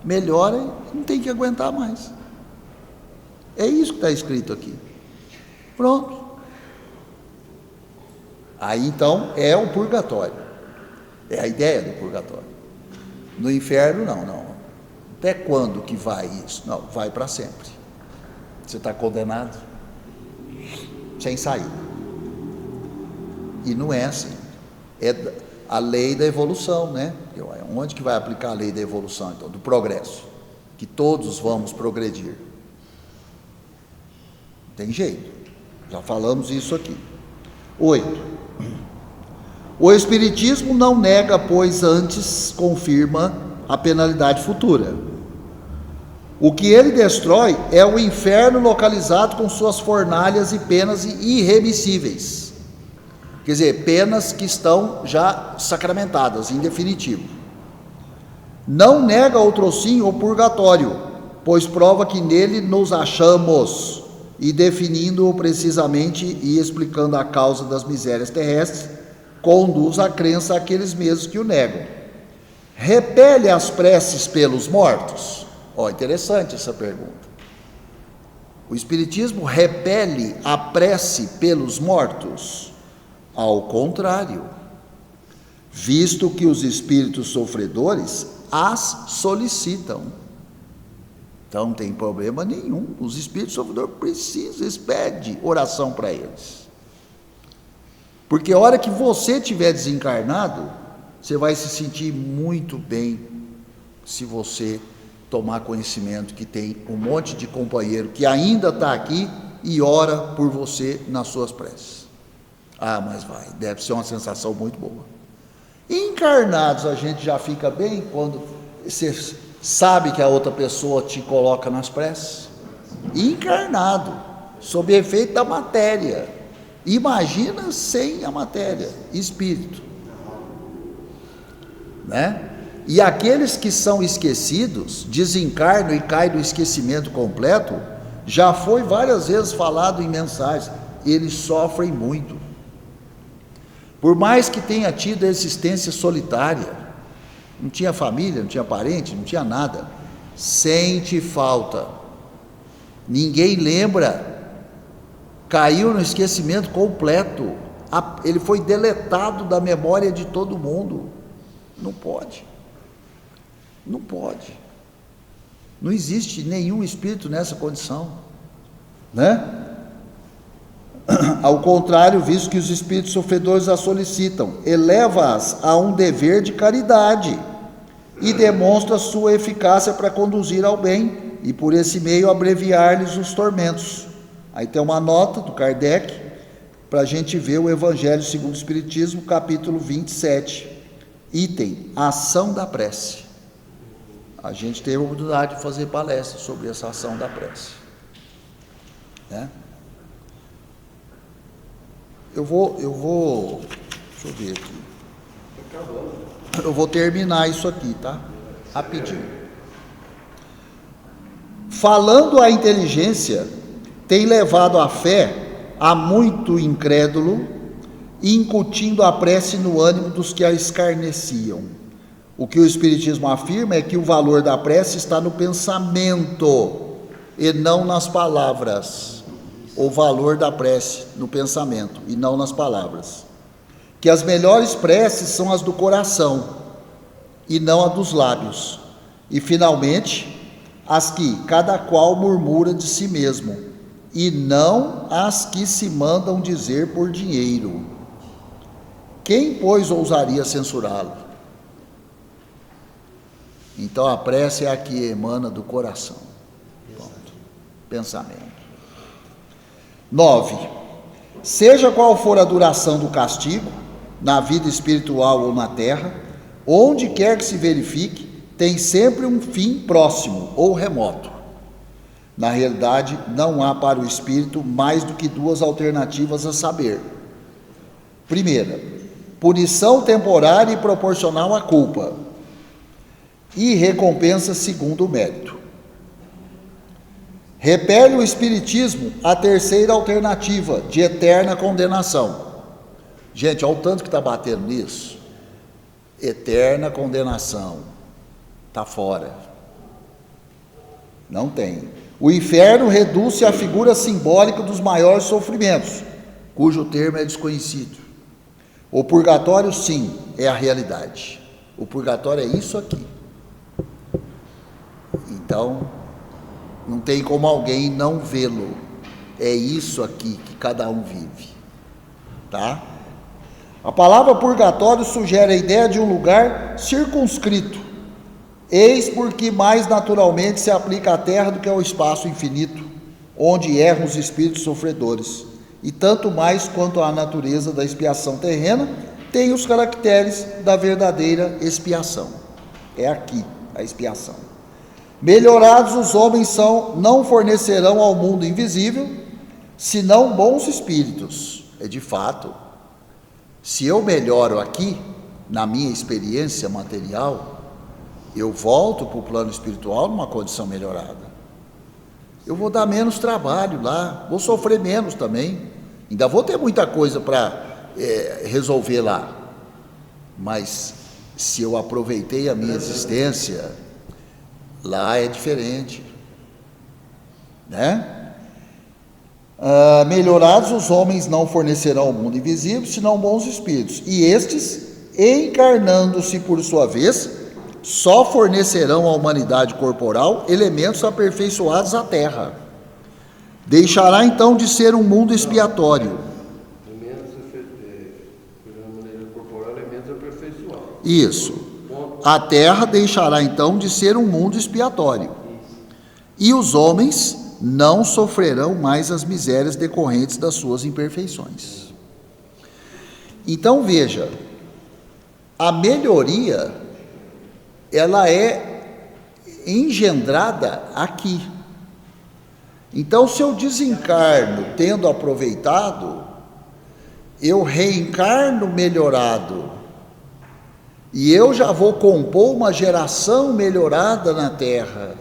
Melhora e não tem que aguentar mais. É isso que está escrito aqui. Pronto. Aí então é o purgatório. É a ideia do purgatório. No inferno, não. Até quando que vai isso? Não, vai para sempre. Você está condenado sem saída. E não é assim. É a lei da evolução, né? Onde que vai aplicar a lei da evolução, então? Do progresso. Que todos vamos progredir. Tem jeito. Já falamos isso aqui. 8. O Espiritismo não nega, pois antes confirma a penalidade futura. O que ele destrói é o inferno localizado com suas fornalhas e penas irremissíveis. Quer dizer, penas que estão já sacramentadas, em definitivo. Não nega outrossim o purgatório, pois prova que nele nos achamos, e definindo-o precisamente e explicando a causa das misérias terrestres, conduz à crença àqueles mesmos que o negam. Repele as preces pelos mortos? Interessante essa pergunta. O Espiritismo repele a prece pelos mortos? Ao contrário, visto que os espíritos sofredores as solicitam. Então não tem problema nenhum, os espíritos sofredores precisam, eles pedem oração para eles. Porque a hora que você estiver desencarnado, você vai se sentir muito bem se você tomar conhecimento que tem um monte de companheiro que ainda está aqui e ora por você nas suas preces. Mas deve ser uma sensação muito boa. Encarnados a gente já fica bem quando você sabe que a outra pessoa te coloca nas preces. Encarnado, sob efeito da matéria. Imagina sem a matéria, espírito, né? E aqueles que são esquecidos, desencarnam e caem do esquecimento completo, já foi várias vezes falado em mensagens, eles sofrem muito. Por mais que tenha tido a existência solitária, não tinha família, não tinha parente, não tinha nada, sente falta, ninguém lembra, caiu no esquecimento completo, ele foi deletado da memória de todo mundo. Não pode, não existe nenhum espírito nessa condição, né? Ao contrário, visto que os espíritos sofredores a solicitam, eleva-as a um dever de caridade e demonstra sua eficácia para conduzir ao bem e por esse meio abreviar-lhes os tormentos. Aí tem uma nota do Kardec para a gente ver o Evangelho segundo o Espiritismo, capítulo 27, item, ação da prece. A gente teve a oportunidade de fazer palestra sobre essa ação da prece, né? Eu vou, deixa eu ver aqui. Eu vou terminar isso aqui, tá? Rapidinho. Falando a inteligência, tem levado a fé a muito incrédulo, incutindo a prece no ânimo dos que a escarneciam. O que o Espiritismo afirma é que o valor da prece está no pensamento e não nas palavras. O valor da prece no pensamento e não nas palavras. Que as melhores preces são as do coração e não as dos lábios. E finalmente, as que cada qual murmura de si mesmo e não as que se mandam dizer por dinheiro. Quem, pois, ousaria censurá-lo? Então a prece é a que emana do coração. Pronto. Pensamento. 9. Seja qual for a duração do castigo, na vida espiritual ou na terra, onde quer que se verifique, tem sempre um fim próximo ou remoto. Na realidade, não há para o espírito mais do que duas alternativas a saber. Primeira, punição temporária e proporcional à culpa, e recompensa segundo o mérito. Repele o Espiritismo a terceira alternativa, de eterna condenação. Gente, olha o tanto que está batendo nisso. Eterna condenação. Está fora. Não tem. O inferno reduz-se à figura simbólica dos maiores sofrimentos, cujo termo é desconhecido. O purgatório, sim, é a realidade. O purgatório é isso aqui. Então, não tem como alguém não vê-lo. É isso aqui que cada um vive. Tá? A palavra purgatório sugere a ideia de um lugar circunscrito. Eis porque mais naturalmente se aplica à terra do que ao espaço infinito, onde erram os espíritos sofredores. E tanto mais quanto a natureza da expiação terrena tem os caracteres da verdadeira expiação. É aqui a expiação. Melhorados os homens não fornecerão ao mundo invisível, senão bons espíritos. É de fato. Se eu melhoro aqui, na minha experiência material, eu volto para o plano espiritual numa condição melhorada. Eu vou dar menos trabalho lá, vou sofrer menos também, ainda vou ter muita coisa para resolver lá, mas se eu aproveitei a minha existência, lá é diferente, né? Melhorados os homens não fornecerão ao mundo invisível, senão bons espíritos, e estes, encarnando-se por sua vez, só fornecerão à humanidade corporal elementos aperfeiçoados à terra. Deixará então de ser um mundo expiatório. Elementos aperfeiçoados. Isso. A terra deixará então de ser um mundo expiatório. E os homens não sofrerão mais as misérias decorrentes das suas imperfeições. Então veja, a melhoria, ela é engendrada aqui. Então, se eu desencarno tendo aproveitado, eu reencarno melhorado, e eu já vou compor uma geração melhorada na Terra,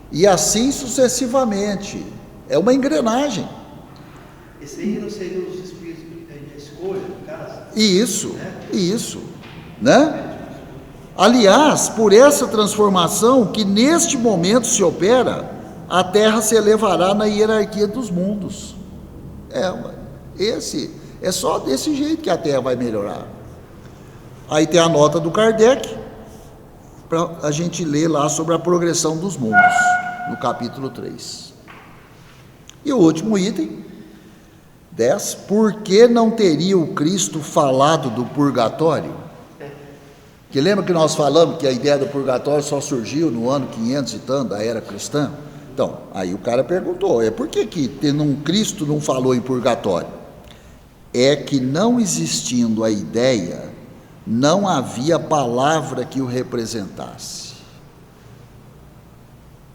e assim sucessivamente. É uma engrenagem. Esse aí não seria os espíritos de escolha, no caso? Isso, né? Aliás, por essa transformação que neste momento se opera, a Terra se elevará na hierarquia dos mundos. É só desse jeito que a Terra vai melhorar. Aí tem a nota do Kardec, para a gente ler lá sobre a progressão dos mundos, no capítulo 3. E o último item, 10, por que não teria o Cristo falado do purgatório? Que lembra que nós falamos que a ideia do purgatório só surgiu no ano 500 e tanto da era cristã? Então, aí o cara perguntou, por que Cristo não falou em purgatório? É que não existindo a ideia, não havia palavra que o representasse.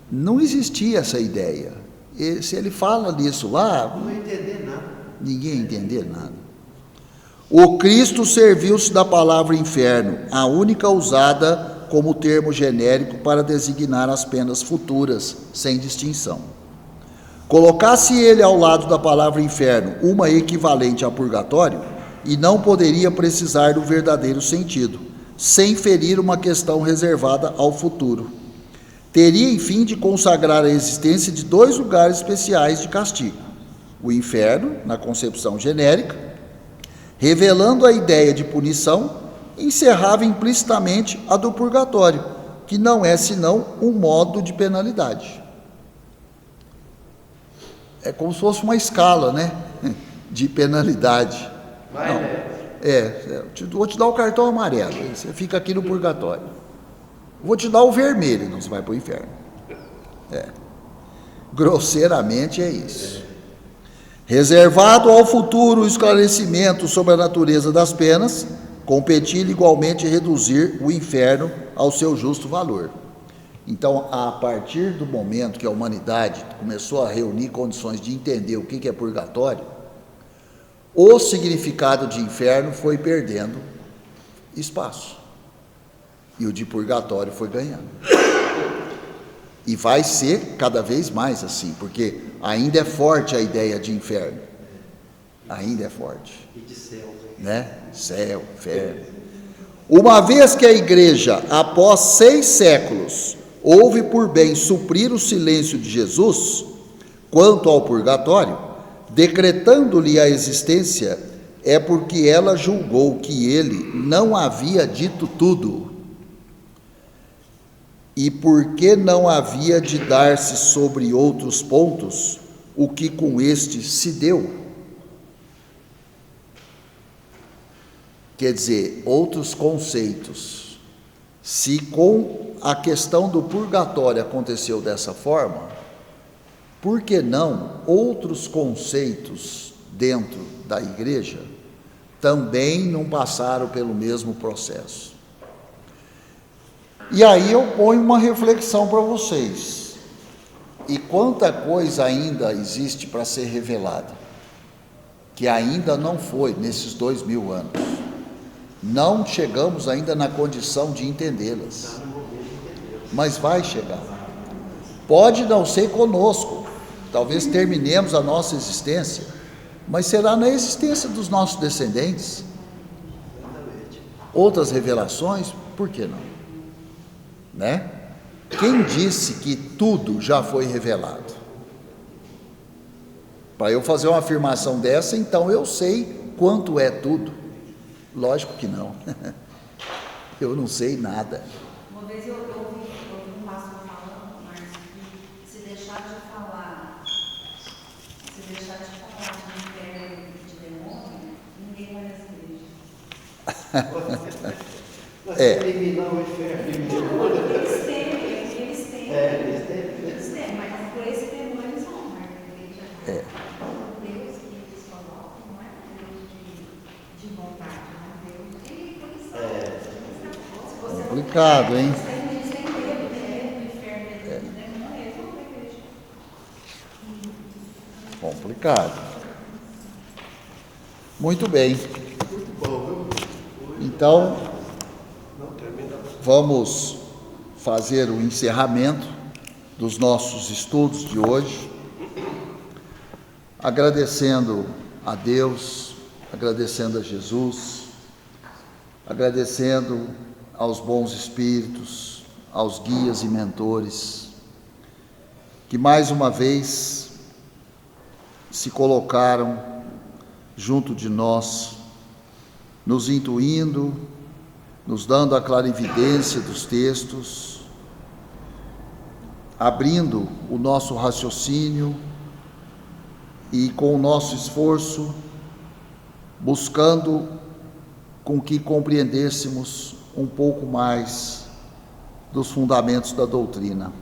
Não existia essa ideia. E se ele fala nisso lá, não ia entender nada. Ninguém ia entender nada. O Cristo serviu-se da palavra inferno, a única usada como termo genérico para designar as penas futuras, sem distinção. Colocasse ele ao lado da palavra inferno uma equivalente a purgatório, e não poderia precisar do verdadeiro sentido, sem ferir uma questão reservada ao futuro. Teria, enfim, de consagrar a existência de dois lugares especiais de castigo: o inferno, na concepção genérica, revelando a ideia de punição, encerrava implicitamente a do purgatório, que não é senão um modo de penalidade. É como se fosse uma escala, né, de penalidade. Vou te dar o cartão amarelo, você fica aqui no purgatório. Vou te dar o vermelho, não, você vai para o inferno. Grosseiramente é isso. Reservado ao futuro o esclarecimento sobre a natureza das penas, competir igualmente reduzir o inferno ao seu justo valor. Então, a partir do momento que a humanidade começou a reunir condições de entender o que é purgatório, o significado de inferno foi perdendo espaço. E o de purgatório foi ganhando. E vai ser cada vez mais assim, porque ainda é forte a ideia de inferno. Ainda é forte. E de céu. Né? Céu, inferno. Uma vez que a igreja, após 6 séculos, houve por bem suprir o silêncio de Jesus quanto ao purgatório, decretando-lhe a existência, é porque ela julgou que ele não havia dito tudo, e porque não havia de dar-se sobre outros pontos o que com este se deu. Quer dizer, outros conceitos. Se com a questão do purgatório aconteceu dessa forma, por que não outros conceitos dentro da igreja também não passaram pelo mesmo processo? E aí eu ponho uma reflexão para vocês. E quanta coisa ainda existe para ser revelada, que ainda não foi nesses 2000 anos. Não chegamos ainda na condição de entendê-las, mas vai chegar. Pode não ser conosco, talvez terminemos a nossa existência, mas será na existência dos nossos descendentes. Outras revelações, por que não? Né? Quem disse que tudo já foi revelado? Para eu fazer uma afirmação dessa, então eu sei quanto é tudo. Lógico que não. Eu não sei nada. Uma vez eu ouvi um pastor falando, mas que se deixar de falar de inferno e de demônio, ninguém vai nas igrejas. Eliminar o inferno e o demônio. Eles Eles têm, mas por esse temor eles vão na igreja. Deus que eles colocam não é Deus de vontade, não é Deus de punição. Complicado, hein? Eles têm medo do inferno e do demônio, eles vão para a igreja. Complicado. Muito bem. Então, vamos fazer o encerramento dos nossos estudos de hoje, agradecendo a Deus, agradecendo a Jesus, agradecendo aos bons espíritos, aos guias e mentores, que mais uma vez se colocaram junto de nós, nos intuindo, nos dando a clarividência dos textos, abrindo o nosso raciocínio e, com o nosso esforço, buscando com que compreendêssemos um pouco mais dos fundamentos da doutrina.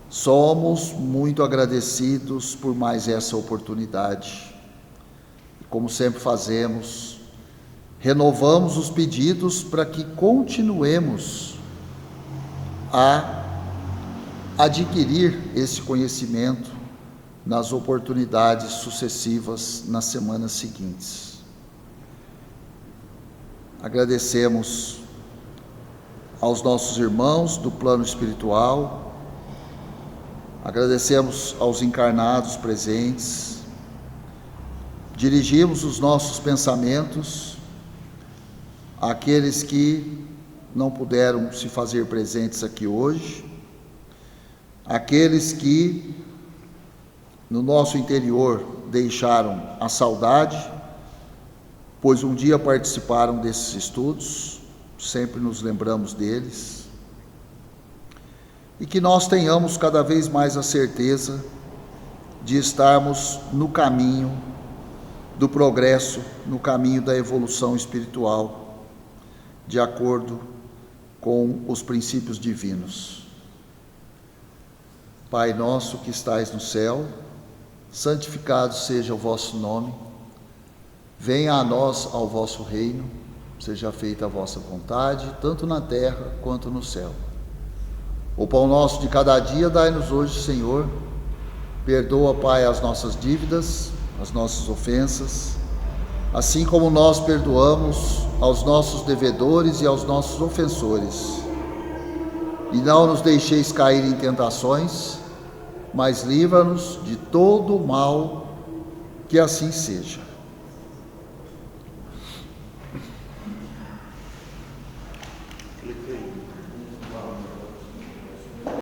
Somos muito agradecidos por mais essa oportunidade. E, como sempre fazemos, renovamos os pedidos para que continuemos a adquirir esse conhecimento nas oportunidades sucessivas nas semanas seguintes. Agradecemos aos nossos irmãos do plano espiritual, agradecemos aos encarnados presentes, dirigimos os nossos pensamentos àqueles que não puderam se fazer presentes aqui hoje, aqueles que no nosso interior deixaram a saudade, pois um dia participaram desses estudos, sempre nos lembramos deles, e que nós tenhamos cada vez mais a certeza de estarmos no caminho do progresso, no caminho da evolução espiritual, de acordo com os princípios divinos. Pai nosso que estais no céu, santificado seja o vosso nome, venha a nós ao vosso reino, seja feita a vossa vontade, tanto na terra quanto no céu. O pão nosso de cada dia dai-nos hoje, Senhor. Perdoa, Pai, as nossas dívidas, as nossas ofensas, assim como nós perdoamos aos nossos devedores e aos nossos ofensores. E não nos deixeis cair em tentações, mas livra-nos de todo o mal, que assim seja. Clica aí.